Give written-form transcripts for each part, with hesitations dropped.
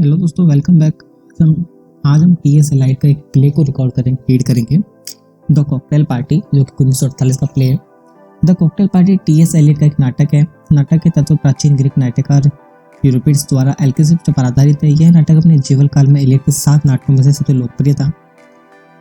Hello दोस्तों, welcome back. आज हम टी.एस. एलाइड का एक प्ले को रीड करेंगे द कॉकटेल पार्टी, जो कि 1948 का प्ले है। The cocktail party T S. Eliot का एक नाटक है। नाटक के तत्व प्राचीन ग्रीक नाट्यकार यूरोपिड्स द्वारा एल्केसिड्स पर आधारित है। यह नाटक अपने जीवन काल में एलियट के 7 नाटकों में से सबसे लोकप्रिय था।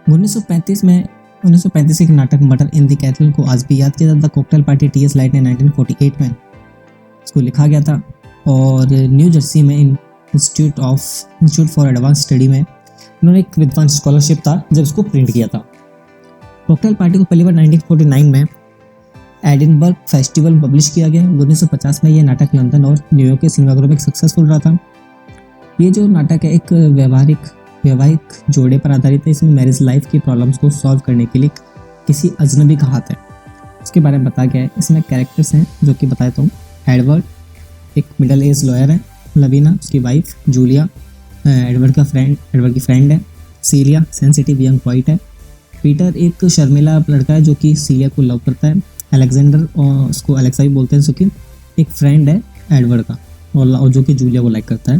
1935 के नाटक मर्डर इन द कैथल को आज भी याद किया जाता। The cocktail party T.S.. Allied ने 1948 में इसको लिखा गया था और न्यू जर्सी में इंस्टीट्यूट फॉर एडवांस स्टडी में उन्होंने एक विद्वान स्कॉलरशिप था जब इसको प्रिंट किया था। कॉकटेल पार्टी को पहली बार 1949 में एडिनबर्ग फेस्टिवल पब्लिश किया गया। 1950 में यह नाटक लंदन और न्यूयॉर्क के सिनेमाघरों में सक्सेसफुल रहा था। ये जो नाटक है एक वैवाहिक जोड़े पर आधारित है। इसमें मैरिज लाइफ की प्रॉब्लम्स को सॉल्व करने के लिए किसी अजनबी का हाथ है, उसके बारे में बताया गया है। इसमें कैरेक्टर्स हैं जो कि बताया तो एडवर्ड एक मिडिल एज लॉयर है, लवीना उसकी वाइफ, जूलिया एडवर्ड की फ्रेंड है, सीलिया सेंसिटिव यंग पॉइंट है, पीटर एक शर्मिला लड़का है जो कि सीलिया को लव करता है, अलेक्जेंडर और उसको अलेक्सा भी बोलते हैं, जो कि एक फ्रेंड है एडवर्ड का और जो कि जूलिया को लाइक करता है।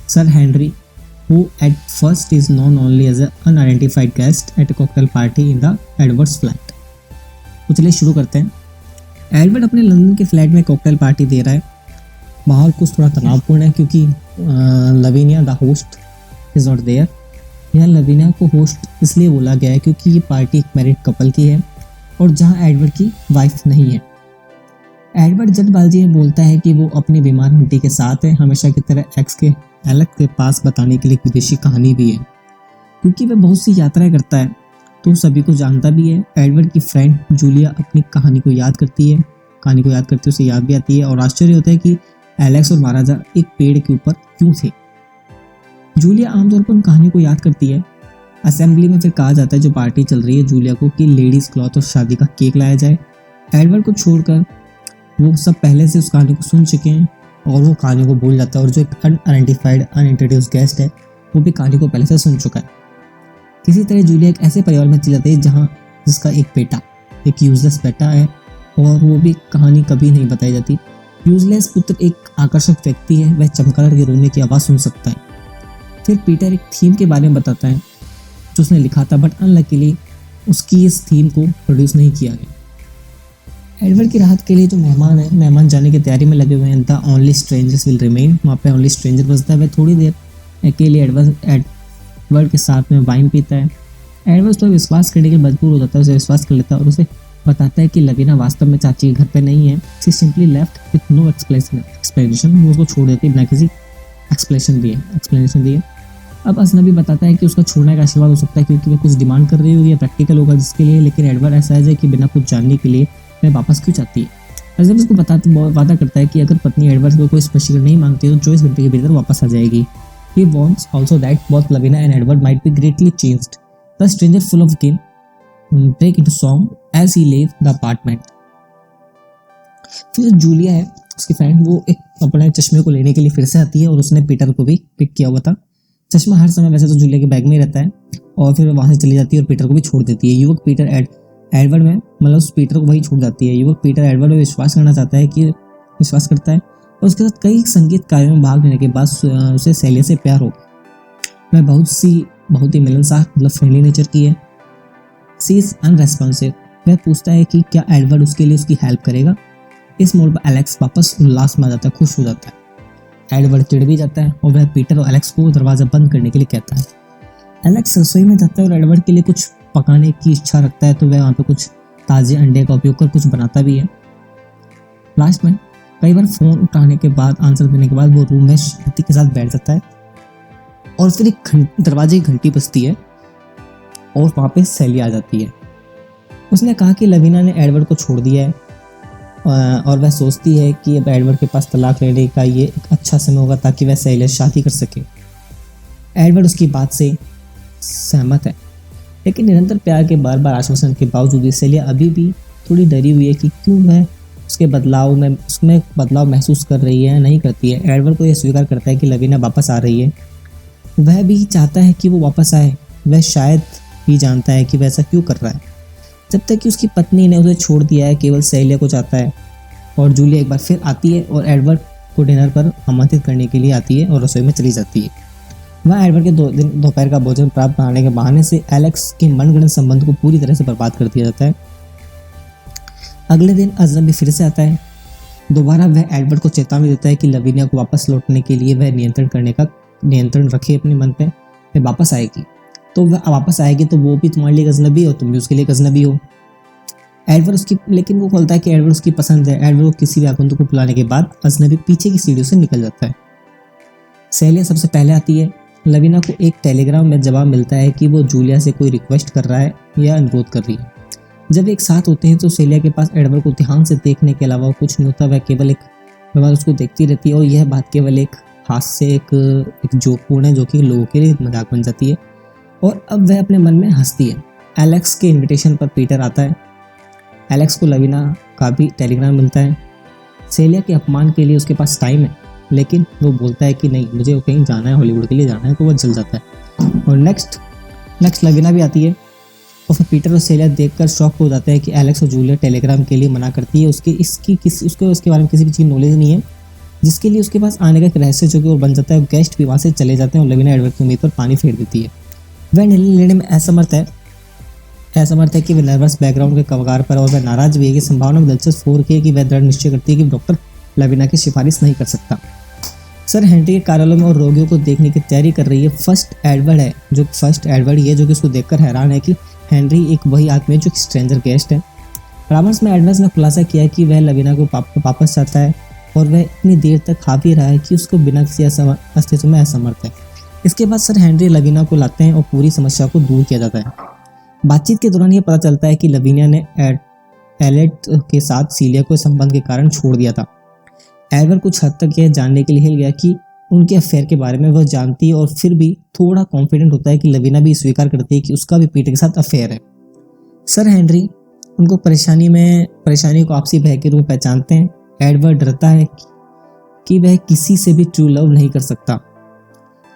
Sir Henry who at first is known only as an unidentified guest at a cocktail party in the Edwards flat। तो चलिए शुरू करते हैं। एडवर्ड अपने लंदन के फ्लैट में कॉकटेल पार्टी दे रहा है। माहौल कुछ थोड़ा तनावपूर्ण है क्योंकि Lavinia the host is not there. यहाँ लवीनिया को होस्ट इसलिए बोला गया है क्योंकि ये पार्टी एक मैरिड कपल की है और जहाँ एडवर्ड की वाइफ नहीं है। एडवर्ड जल्दबाजी में बोलता है कि वो अपनी बीमार आंटी के साथ है, हमेशा की तरह एक्स के एलेक्स के पास बताने के लिए एक विदेशी कहानी भी है। क्योंकि वह बहुत सी यात्राएं करता है तो सभी को जानता भी है। एडवर्ड की फ्रेंड जूलिया अपनी कहानी को याद करती है उसे याद भी आती है और आश्चर्य होता है कि एलेक्स और महाराजा एक पेड़ के ऊपर क्यों थे। जूलिया आमतौर पर उन कहानी को याद करती है। असेंबली में फिर कहा जाता है जो पार्टी चल रही है जूलिया को कि लेडीज क्लॉथ और शादी का केक लाया जाए। एडवर्ड को छोड़कर वो सब पहले से उस कहानी को सुन चुके हैं और वो कहानी को भूल जाता है और जो एक अनइंट्रोड्यूस्ड गेस्ट है वो भी कहानी को पहले से सुन चुका है। किसी तरह जूलिया एक ऐसे परिवार में चली जाती है जहाँ जिसका एक यूजलेस बेटा है और वो भी कहानी कभी नहीं बताई जाती। यूजलेस पुत्र एक आकर्षक व्यक्ति है, वह चमगादड़ के रोने की आवाज़ सुन सकता है। फिर पीटर एक थीम के बारे में बताता है जो उसने लिखा था, बट अनलकीली उसकी इस थीम को प्रोड्यूस नहीं किया गया। एडवर्ड की राहत के लिए जो मेहमान जाने की तैयारी में लगे हुए हैं। The only strangers will remain, वहाँ पे ओनली स्ट्रेंजर बजता है। वह थोड़ी देर अकेले एडवर्ड के साथ में वाइन पीता है। एडवर्ड उस पर विश्वास करने के लिए मजबूर हो जाता है, उसे विश्वास कर लेता है और उसे बताता है कि लवीना वास्तव में चाची के घर पे नहीं है। She simply left with no explanation, वो उसको छोड़ देती है बिना किसी एक्सप्लेनेशन दिए। अब अजनबी बताता है कि उसका छोड़ने का आशीर्वाद हो सकता है क्योंकि वह कुछ डिमांड कर रही होगी या प्रैक्टिकल होगा जिसके लिए, लेकिन एडवर्ड ऐसा है कि बिना कुछ जानने के लिए वह वापस क्यों चाहती है। अजनबी उसको वादा करता है कि अगर पत्नी एडवर्ड को कोई स्पष्टीकरण नहीं मांगती तो 24 घंटे के भीतर वापस आ जाएगी। He warns also that both Lavina and Edward might be greatly changed. The stranger, full of guilt, break into song as he leaves the apartment। फिर जूलिया है उसकी फ्रेंड, वो एक अपने चश्मे को लेने के लिए फिर से आती है और उसने पीटर को भी पिक किया हुआ था। चश्मा हर समय वैसे तो जूलिया के बैग में ही रहता है और फिर वहां से चली जाती है और पीटर को भी छोड़ देती है। युवक पीटर एडवर्ड में मतलब उस पीटर को वही छोड़ जाती है। युवक पीटर एडवर्ड में विश्वास करता है और उसके साथ कई संगीत कार्यों में भाग लेने के बाद उसे सेलिया से प्यार हो गया। वह बहुत ही मिलनसार मतलब फ्रेंडली नेचर की है। सी इज अनरेस्पॉन्सिव, वह पूछता है कि क्या एडवर्ड उसके लिए उसकी हेल्प करेगा। इस मोड़ पर एलेक्स वापस उल्लास में आ जाता है, खुश हो जाता है। एडवर्ड चिढ़ भी जाता है और वह पीटर और एलेक्स को दरवाजा बंद करने के लिए कहता है। एलेक्स रसोई में जाता है और एडवर्ड के लिए कुछ पकाने की इच्छा रखता है तो वह वहाँ पे कुछ ताजे अंडे का उपयोग कर कुछ बनाता भी है। लास्ट में कई बार फोन उठाने के बाद आंसर देने के बाद वो रूम में शांति के साथ बैठ जाता है और फिर एक दरवाजे की घंटी बजती है और वहाँ पे सेलिया आ जाती है। उसने कहा कि लवीना ने एडवर्ड को छोड़ दिया है और वह सोचती है कि अब एडवर्ड के पास तलाक लेने का ये एक अच्छा समय होगा ताकि वह सेलिया से शादी कर सके। एडवर्ड उसकी बात से सहमत है, लेकिन निरंतर प्यार के बार बार आश्वासन के बावजूद सेलिया अभी भी थोड़ी डरी हुई है कि क्यों वह उसमें बदलाव महसूस कर रही है नहीं करती है। एडवर्ड को यह स्वीकार करता है कि लवीना वापस आ रही है। वह भी चाहता है कि वो वापस आए, वह शायद ही जानता है कि वह ऐसा क्यों कर रहा है। जब तक कि उसकी पत्नी ने उसे छोड़ दिया है, केवल सेलिया को चाहता है। और जूलिया एक बार फिर आती है और एडवर्ड को डिनर पर आमंत्रित करने के लिए आती है और रसोई में चली जाती है। वह एडवर्ड के 2 दिन दोपहर का भोजन प्राप्त कराने के बहाने से एलेक्स के मनगढ़ंत संबंध को पूरी तरह से बर्बाद कर दिया जाता है। अगले दिन अजनबी फिर से आता है। दोबारा वह एडवर्ड को चेतावनी देता है कि लवीनिया को वापस लौटने के लिए वह नियंत्रण रखे अपने मन पे, वह वापस आएगी। तो वह वापस आएगी तो वो भी तुम्हारे लिए अजनबी हो, तुम भी उसके लिए अजनबी हो। लेकिन वो बोलता है कि एडवर्ड उसकी पसंद है। एडवर्ड को किसी भी आगंतुक को बुलाने के बाद अजनबी पीछे की सीढ़ियों से निकल जाता है। सेलिया सबसे पहले आती है। लवीना को एक टेलीग्राम में जवाब मिलता है कि वो जूलिया से कोई रिक्वेस्ट कर रहा है या अनुरोध कर रही है। जब एक साथ होते हैं तो सेलिया के पास एडवर्ड को ध्यान से देखने के अलावा कुछ नहीं होता। वह केवल उसको देखती रहती है और यह बात केवल एक हास्य एक जोकपूर्ण है जो कि लोगों के लिए मजाक बन जाती है। और अब वह अपने मन में हंसती है। एलेक्स के इनविटेशन पर पीटर आता है। एलेक्स को लवीना का भी टेलीग्राम मिलता है। सेलिया के अपमान के लिए उसके पास टाइम है, लेकिन वो बोलता है कि नहीं, मुझे कहीं जाना है, हॉलीवुड के लिए जाना है, तो वह जल जाता है। और नेक्स्ट लवीना भी आती है और फिर पीटर और सेलिया देखकर शॉक हो जाते हैं कि एलेक्स और जूलिया टेलीग्राम के लिए मना करती है। उसको उसके बारे में किसी भी चीज़ नॉलेज नहीं है, जिसके लिए उसके पास आने का एक रहस्य जो कि वो बन जाता है। गेस्ट भी वहाँ से चले जाते हैं और लवीना एडवर्ड की उम्मीद पर पानी फेर देती है। वह निर्णय लेने में असमर्थ है कि वह नर्वस बैकग्राउंड के कगार पर, और वह नाराज भी है कि संभावना में दिलचस्प हो रही है कि वह दृढ़ निश्चय करती है कि डॉक्टर लवीना की सिफारिश नहीं कर सकता। सर हेनरी के कार्यालय में और रोगियों को देखने की तैयारी कर रही है। फर्स्ट एडवर्ड ही है जो कि उसको देखकर हैरान है कि हेनरी एक वही आदमी है जो कि स्ट्रेंजर गेस्ट है। परामर्श में एडवर्ड ने खुलासा किया कि वह लवीना को वापस चाहता है और वह इतनी देर तक खा भी रहा है कि उसको बिना किसी अस्तित्व में असमर्थ है। इसके बाद सर हेनरी लवीना को लाते हैं और पूरी समस्या को दूर किया जाता है। बातचीत के दौरान यह पता चलता है कि लवीनिया ने एलेट के साथ सीलिया को संबंध के कारण छोड़ दिया था। एडवर्ड कुछ हद तक यह जानने के लिए हिल गया कि उनके अफेयर के बारे में वह जानती है, और फिर भी थोड़ा कॉन्फिडेंट होता है कि लवीना भी स्वीकार करती है कि उसका भी पीटर के साथ अफेयर है। सर हेनरी उनको परेशानी को आपसी भय के रूप में पहचानते हैं। एडवर्ड डरता है कि वह किसी से भी ट्रू लव नहीं कर सकता।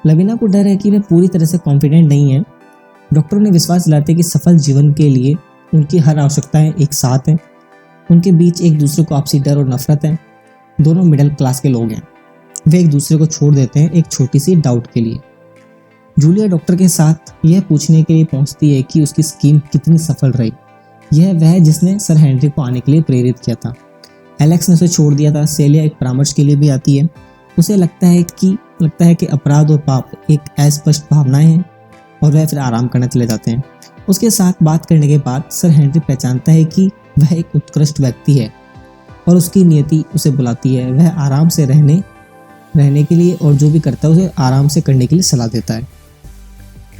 लवीना को डर है कि वह पूरी तरह से कॉन्फिडेंट नहीं है। डॉक्टरों ने विश्वास दिलाते कि सफल जीवन के लिए उनकी हर आवश्यकताएं एक साथ हैं। उनके बीच एक दूसरे को आपसी डर और नफरत है। दोनों मिडिल क्लास के लोग हैं। वे एक दूसरे को छोड़ देते हैं एक छोटी सी डाउट के लिए। जूलिया डॉक्टर के साथ यह पूछने के लिए पहुंचती है कि उसकी स्कीम कितनी सफल रही। यह वह है जिसने सर हेनरी को आने के लिए प्रेरित किया था। एलेक्स ने उसे छोड़ दिया था। सेलिया एक परामर्श के लिए भी आती है। उसे लगता है कि अपराध और पाप एक अस्पष्ट भावनाएं हैं, और वह फिर आराम करने चले जाते हैं। उसके साथ बात करने के बाद सर हेनरी पहचानता है कि वह एक उत्कृष्ट व्यक्ति है और उसकी नियति उसे बुलाती है। वह आराम से रहने के लिए और जो भी करता है उसे आराम से करने के लिए सलाह देता है।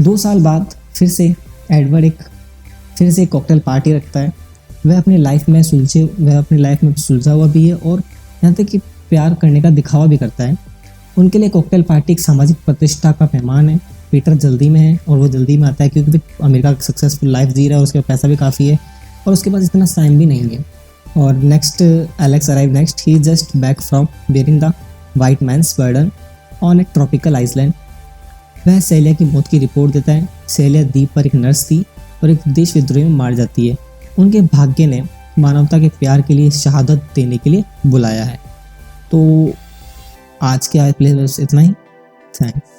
2 साल बाद फिर से एडवर्ड एक कॉकटेल पार्टी रखता है। वह अपनी लाइफ में सुलझा हुआ भी है और यहाँ तक कि प्यार करने का दिखावा भी करता है। उनके लिए कॉकटेल पार्टी एक सामाजिक प्रतिष्ठा का पैमान है। पीटर जल्दी में है और वो जल्दी में आता है क्योंकि वो अमेरिका की सक्सेसफुल लाइफ जी रहा है, उसके पैसा भी काफ़ी है और उसके पास इतना टाइम भी नहीं है। और next Alex arrive next, he just back from bearing the white man's burden on a tropical island. वह सेलिया की मौत की रिपोर्ट देता है। सेलिया द्वीप पर एक नर्स थी और एक देश विद्रोही में मार जाती है। उनके भाग्य ने मानवता के प्यार के लिए शहादत देने के लिए बुलाया है। तो आज के प्ले बस इतना ही। थैंक्स।